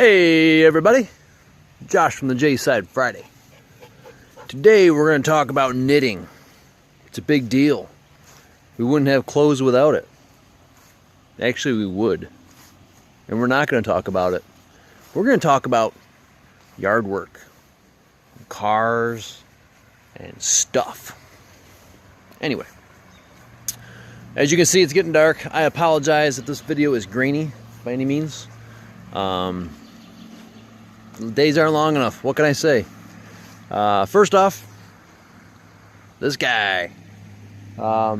Hey everybody, Josh from the J Side Friday. Today we're going to talk about knitting. It's a big deal. We wouldn't have clothes without it. Actually we would. And we're not going to talk about it. We're going to talk about yard work, cars, and stuff. Anyway, as you can see, it's getting dark. I apologize if this video is grainy by any means. Days aren't long enough. What can I say? First off, this guy. It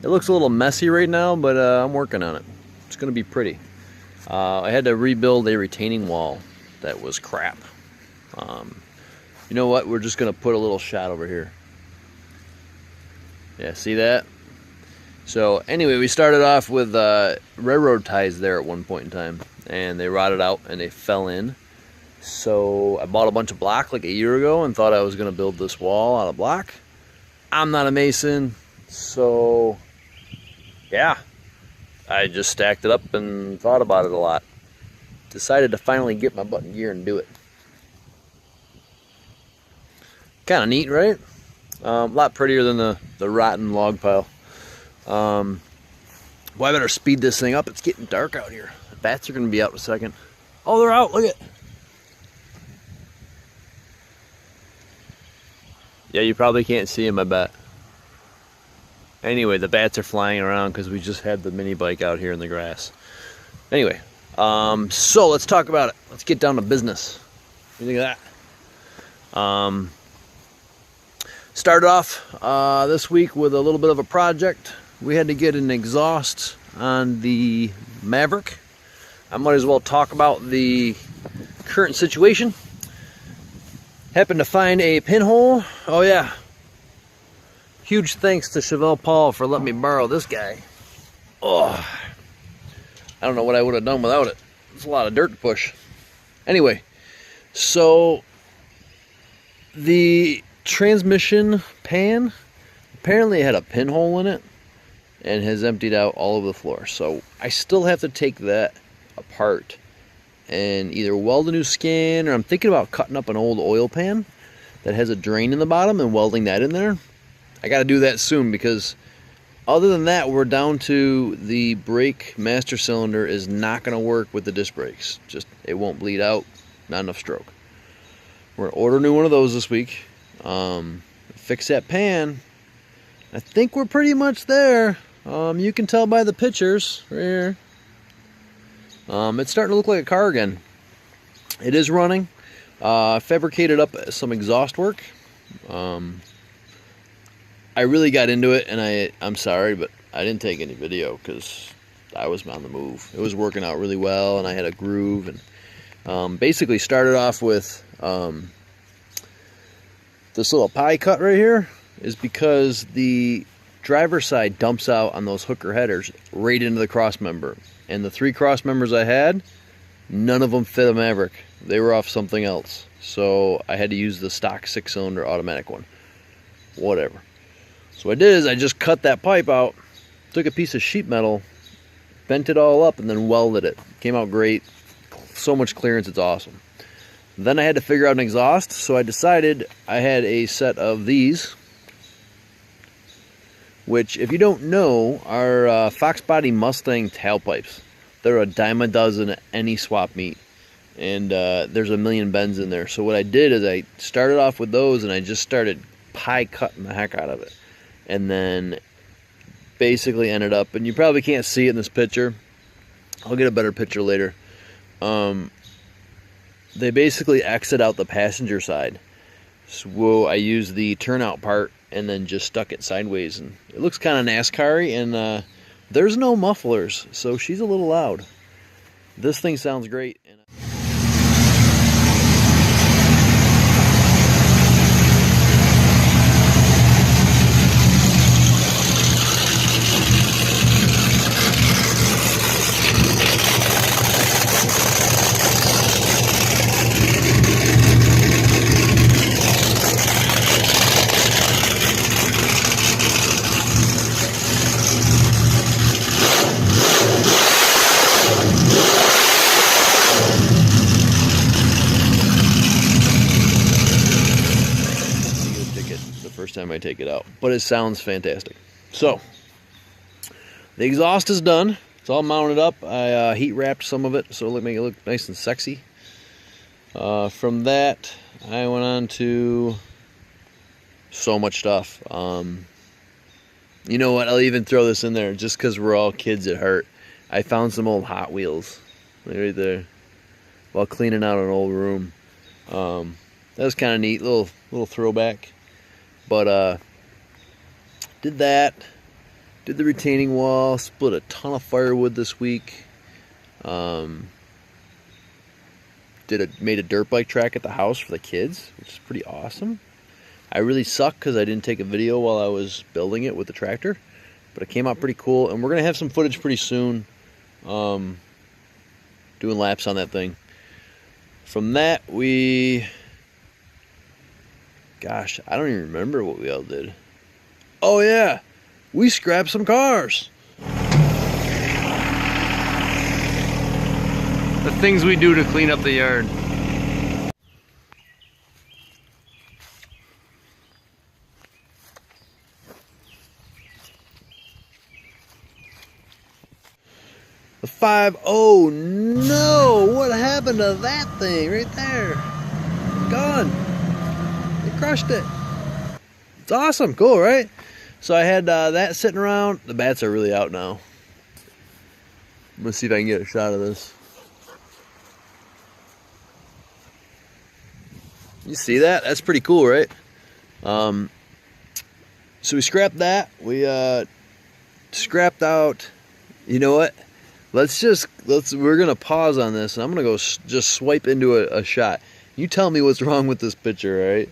looks a little messy right now, but I'm working on it. It's going to be pretty. I had to rebuild a retaining wall that was crap. You know what? We're just going to put a little shot over here. Yeah, see that? So anyway, we started off with railroad ties there at one point in time, and they rotted out and they fell in. So I bought a bunch of block like a year ago and thought I was going to build this wall out of block. I'm not a mason, so yeah, I just stacked it up and thought about it a lot. Decided to finally get my butt in gear and do it. Kind of neat, right? A lot prettier than the rotten log pile. Well, I better speed this thing up. It's getting dark out here. The bats are going to be out in a second. Oh, they're out. Look at it. Yeah, you probably can't see them, I bet. Anyway, the bats are flying around because we just had the mini bike out here in the grass. Anyway, so let's talk about it. Let's get down to business. What do you think of that? Started off this week with a little bit of a project. We had to get an exhaust on the Maverick. I might as well talk about the current situation. Happened to find a pinhole. Oh yeah. Huge thanks to Chevelle Paul for letting me borrow this guy. Oh, I don't know what I would have done without it. It's a lot of dirt to push. Anyway, so the transmission pan apparently had a pinhole in it and has emptied out all over the floor. So I still have to take that apart and either weld a new skin, or I'm thinking about cutting up an old oil pan that has a drain in the bottom and welding that in there. I got to do that soon, because other than that, we're down to the brake master cylinder is not going to work with the disc brakes. Just, it won't bleed out, not enough stroke. We're going to order a new one of those this week. Fix that pan. I think we're pretty much there. You can tell by the pictures right here. It's starting to look like a car again. It is running. Fabricated up some exhaust work. I really got into it, and I'm sorry, but I didn't take any video because I was on the move. It was working out really well, and I had a groove, and basically started off with this little pie cut right here is because the driver's side dumps out on those hooker headers right into the cross member. And the 3 cross members I had, none of them fit a Maverick. They were off something else. So I had to use the stock 6-cylinder automatic one. Whatever. So what I did is I just cut that pipe out, took a piece of sheet metal, bent it all up, and then welded it. Came out great. So much clearance, it's awesome. Then I had to figure out an exhaust, so I decided I had a set of these, which, if you don't know, are Fox Body Mustang tailpipes. They're a dime a dozen at any swap meet, and there's a million bends in there. So what I did is I started off with those, and I just started pie cutting the heck out of it, and then basically ended up, and you probably can't see it in this picture. I'll get a better picture later. They basically exit out the passenger side. So I used the turnout part and then just stuck it sideways, and it looks kind of NASCAR-y, and there's no mufflers, so she's a little loud. This thing sounds great. time I take it out. But it sounds fantastic. So, the exhaust is done. It's all mounted up. I heat wrapped some of it so it'll make it look nice and sexy. From that, I went on to so much stuff. You know what? I'll even throw this in there just because we're all kids at heart. I found some old Hot Wheels right there while cleaning out an old room. That was kind of neat, little throwback. But did that. Did the retaining wall. Split a ton of firewood this week. Made a dirt bike track at the house for the kids, which is pretty awesome. I really suck because I didn't take a video while I was building it with the tractor, but it came out pretty cool, and we're gonna have some footage pretty soon, doing laps on that thing. From that, gosh, I don't even remember what we all did. Oh yeah, we scrapped some cars. The things we do to clean up the yard. The 5, oh no, what happened to that thing right there? Gone. They crushed it. It's awesome, cool, right? So I had that sitting around. The bats are really out now. I'm gonna see if I can get a shot of this. You see that? That's pretty cool, right? So we scrapped that. We scrapped out, you know what? We're gonna pause on this, and I'm gonna go just swipe into a shot. You tell me what's wrong with this picture, all right?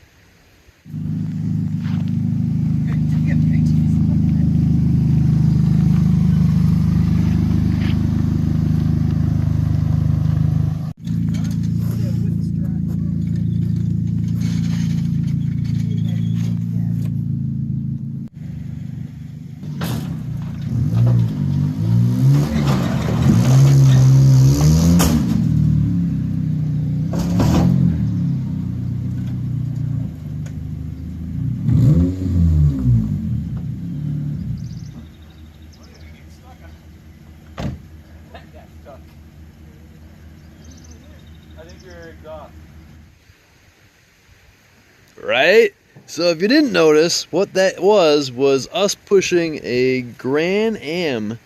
Right? So if you didn't notice, what that was us pushing a Grand Am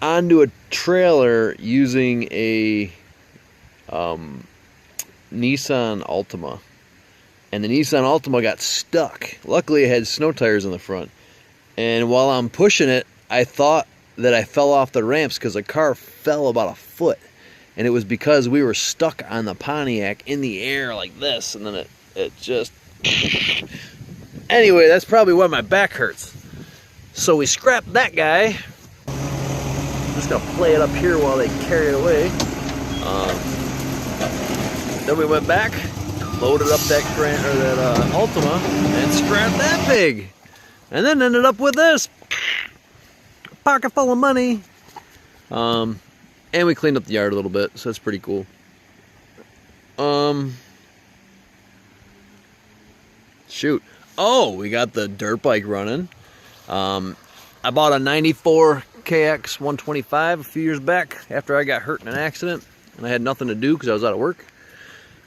onto a trailer using a Nissan Altima. And the Nissan Altima got stuck. Luckily it had snow tires in the front. And while I'm pushing it, I thought that I fell off the ramps because the car fell about a foot. And it was because we were stuck on the Pontiac in the air like this, and then it just... Anyway, that's probably why my back hurts. So we scrapped that guy. Just gonna play it up here while they carry it away. Then we went back, loaded up that Altima, and scrapped that pig. And then ended up with this. A pocket full of money. And we cleaned up the yard a little bit, so that's pretty cool. Shoot. Oh, we got the dirt bike running. I bought a 94 KX 125 a few years back after I got hurt in an accident. And I had nothing to do because I was out of work.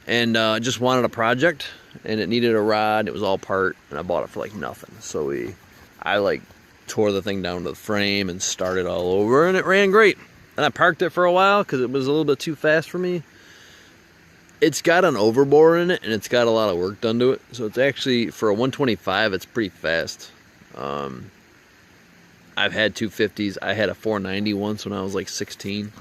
And just wanted a project. And it needed a rod. It was all part. And I bought it for like nothing. So I like tore the thing down to the frame and started all over. And it ran great. And I parked it for a while because it was a little bit too fast for me. It's got an overbore in it, and it's got a lot of work done to it. So it's actually, for a 125, it's pretty fast. I've had 250s. I had a 490 once when I was like 16.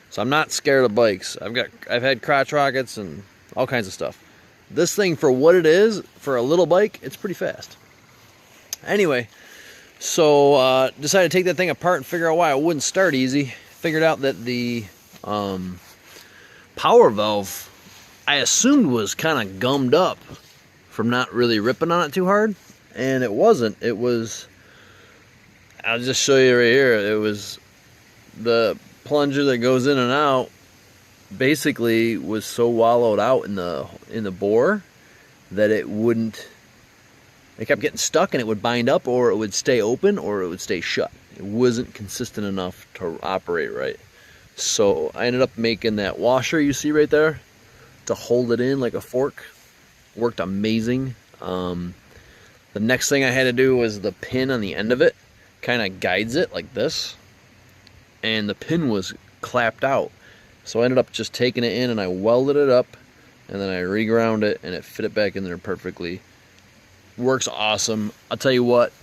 So I'm not scared of bikes. I've had crotch rockets and all kinds of stuff. This thing, for what it is, for a little bike, it's pretty fast. Anyway, so decided to take that thing apart and figure out why it wouldn't start easy. Figured out that the power valve, I assumed, was kind of gummed up from not really ripping on it too hard, and it wasn't. It was, I'll just show you right here, it was the plunger that goes in and out basically was so wallowed out in the bore that it It kept getting stuck and it would bind up, or it would stay open, or it would stay shut. It wasn't consistent enough to operate right. So I ended up making that washer you see right there to hold it in like a fork. Worked amazing. The next thing I had to do was the pin on the end of it kind of guides it like this, and the pin was clapped out. So I ended up just taking it in and I welded it up, and then I reground it and it fit it back in there perfectly. Works awesome. I'll tell you what,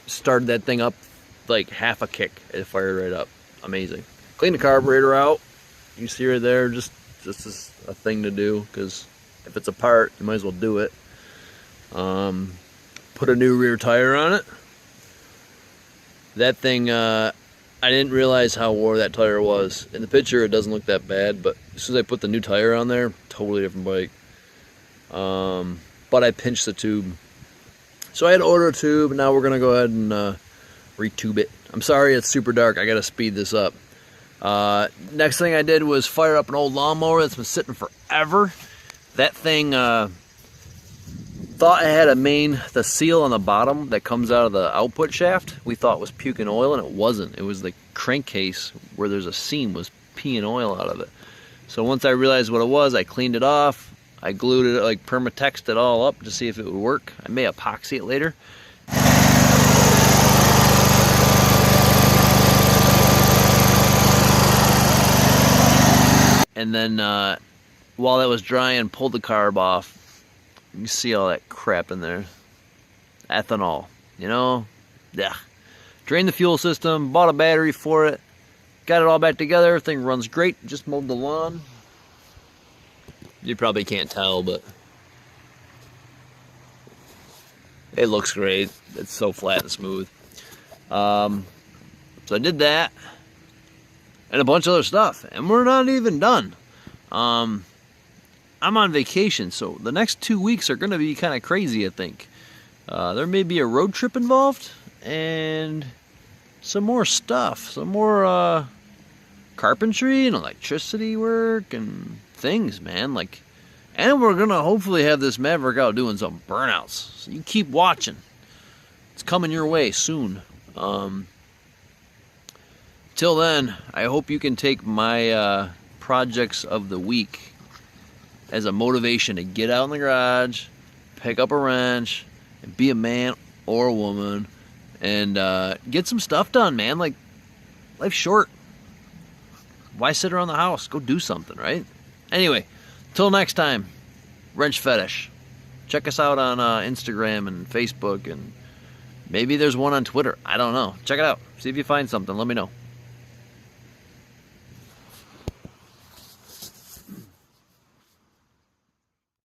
started that thing up like half a kick. It fired right up. Amazing. Clean the carburetor out. You see right there, just is a thing to do, because if it's apart, you might as well do it. Put a new rear tire on it. That thing, I didn't realize how wore that tire was. In the picture, it doesn't look that bad, but as soon as I put the new tire on there, totally different bike. But I pinched the tube. So I had to order a tube, and now we're gonna go ahead and retube it. I'm sorry it's super dark, I gotta speed this up. Next thing I did was fire up an old lawnmower that's been sitting forever. That thing, thought it had the seal on the bottom that comes out of the output shaft. We thought was puking oil, and it wasn't. It was the crankcase where there's a seam was peeing oil out of it. So once I realized what it was, I cleaned it off. I glued it, like permatexed it all up to see if it would work. I may epoxy it later. And then while that was drying, pulled the carb off. You can see all that crap in there. Ethanol, you know? Yeah. Drained the fuel system, bought a battery for it, got it all back together. Everything runs great. Just mowed the lawn. You probably can't tell, but it looks great. It's so flat and smooth. So I did that and a bunch of other stuff, and we're not even done. I'm on vacation, so the next 2 weeks are going to be kind of crazy, I think. There may be a road trip involved, and some more stuff. Some more carpentry and electricity work and things, man. And we're going to hopefully have this Maverick out doing some burnouts. So you keep watching. It's coming your way soon. Till then, I hope you can take my projects of the week as a motivation to get out in the garage, pick up a wrench, and be a man or a woman, and get some stuff done, man. Like, life's short. Why sit around the house? Go do something, right? Anyway, till next time, Wrench Fetish. Check us out on Instagram and Facebook, and maybe there's one on Twitter. I don't know. Check it out. See if you find something. Let me know.